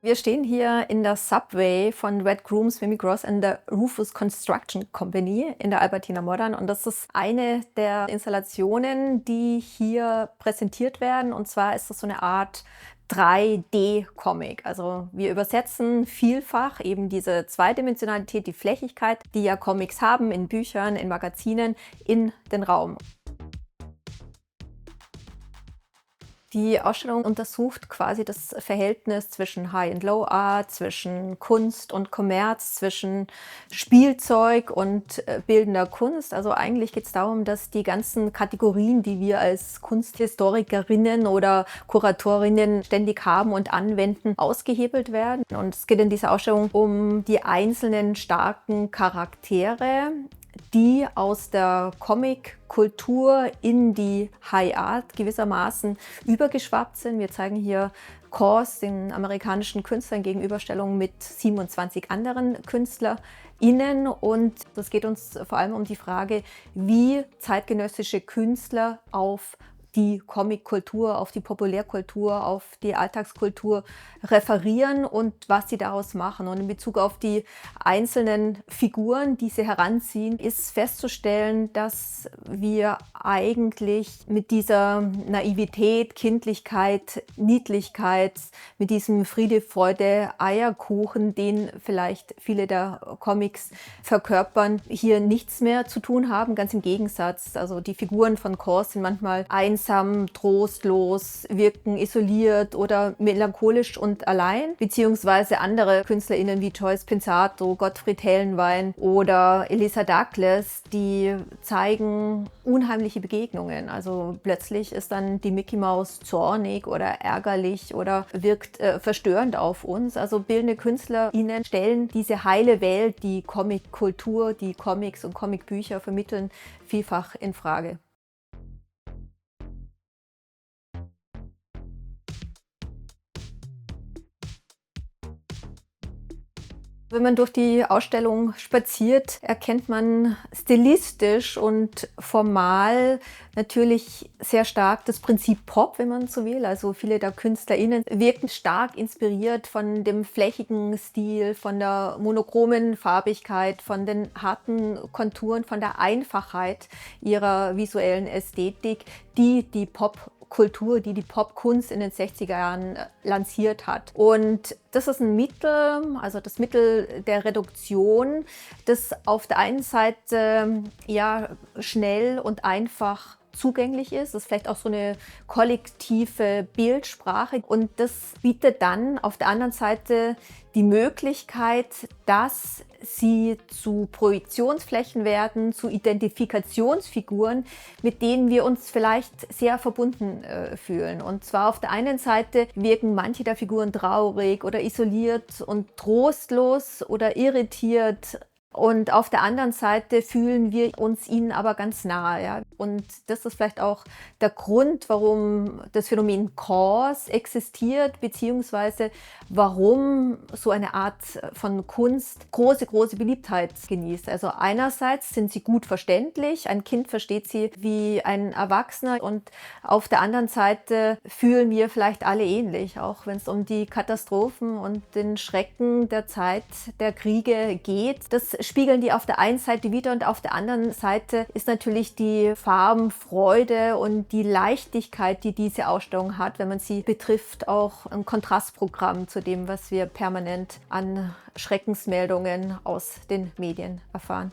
Wir stehen hier in der Subway von Red Grooms, Mimi Gross and the Rufus Construction Company in der Albertina Modern. Und das ist eine der Installationen, die hier präsentiert werden. Und zwar ist das so eine Art 3D-Comic. Also wir übersetzen vielfach eben diese Zweidimensionalität, die Flächigkeit, die ja Comics haben in Büchern, in Magazinen, in den Raum. Die Ausstellung untersucht quasi das Verhältnis zwischen High- und Low-Art, zwischen Kunst und Kommerz, zwischen Spielzeug und bildender Kunst. Also eigentlich geht es darum, dass die ganzen Kategorien, die wir als Kunsthistorikerinnen oder Kuratorinnen ständig haben und anwenden, ausgehebelt werden. Und es geht in dieser Ausstellung um die einzelnen starken Charaktere, die aus der Comic-Kultur in die High Art gewissermaßen übergeschwappt sind. Wir zeigen hier KAWS, den amerikanischen Künstler, in Gegenüberstellung mit 27 anderen KünstlerInnen. Und es geht uns vor allem um die Frage, wie zeitgenössische Künstler auf die Comic-Kultur, auf die Populärkultur, auf die Alltagskultur referieren und was sie daraus machen. Und in Bezug auf die einzelnen Figuren, die sie heranziehen, ist festzustellen, dass wir eigentlich mit dieser Naivität, Kindlichkeit, Niedlichkeit, mit diesem Friede, Freude, Eierkuchen, den vielleicht viele der Comics verkörpern, hier nichts mehr zu tun haben. Ganz im Gegensatz. Also die Figuren von KAWS sind manchmal einsam, trostlos, wirken isoliert oder melancholisch und allein, beziehungsweise andere KünstlerInnen wie Joyce Pinsato, Gottfried Helnwein oder Elisa Douglas, die zeigen unheimliche Begegnungen. Also plötzlich ist dann die Mickey Maus zornig oder ärgerlich oder wirkt verstörend auf uns. Also bildende KünstlerInnen stellen diese heile Welt, die Comic-Kultur, die Comics und Comicbücher vermitteln, vielfach in Frage. Wenn man durch die Ausstellung spaziert, erkennt man stilistisch und formal natürlich sehr stark das Prinzip Pop, wenn man so will. Also viele der KünstlerInnen wirken stark inspiriert von dem flächigen Stil, von der monochromen Farbigkeit, von den harten Konturen, von der Einfachheit ihrer visuellen Ästhetik, die die Popkultur, die die Popkunst in den 60er Jahren lanciert hat. Und das ist ein Mittel, also das Mittel der Reduktion, das auf der einen Seite ja schnell und einfach zugänglich ist. Das ist vielleicht auch so eine kollektive Bildsprache. Und das bietet dann auf der anderen Seite die Möglichkeit, dass sie zu Projektionsflächen werden, zu Identifikationsfiguren, mit denen wir uns vielleicht sehr verbunden fühlen. Und zwar auf der einen Seite wirken manche der Figuren traurig oder isoliert und trostlos oder irritiert. Und auf der anderen Seite fühlen wir uns ihnen aber ganz nahe. Ja? Und das ist vielleicht auch der Grund, warum das Phänomen KAWS existiert, beziehungsweise warum so eine Art von Kunst große Beliebtheit genießt. Also einerseits sind sie gut verständlich, ein Kind versteht sie wie ein Erwachsener, und auf der anderen Seite fühlen wir vielleicht alle ähnlich, auch wenn es um die Katastrophen und den Schrecken der Zeit der Kriege geht. Das spiegeln die auf der einen Seite wider, und auf der anderen Seite ist natürlich die Farbenfreude und die Leichtigkeit, die diese Ausstellung hat, wenn man sie betrifft, auch ein Kontrastprogramm zu dem, was wir permanent an Schreckensmeldungen aus den Medien erfahren.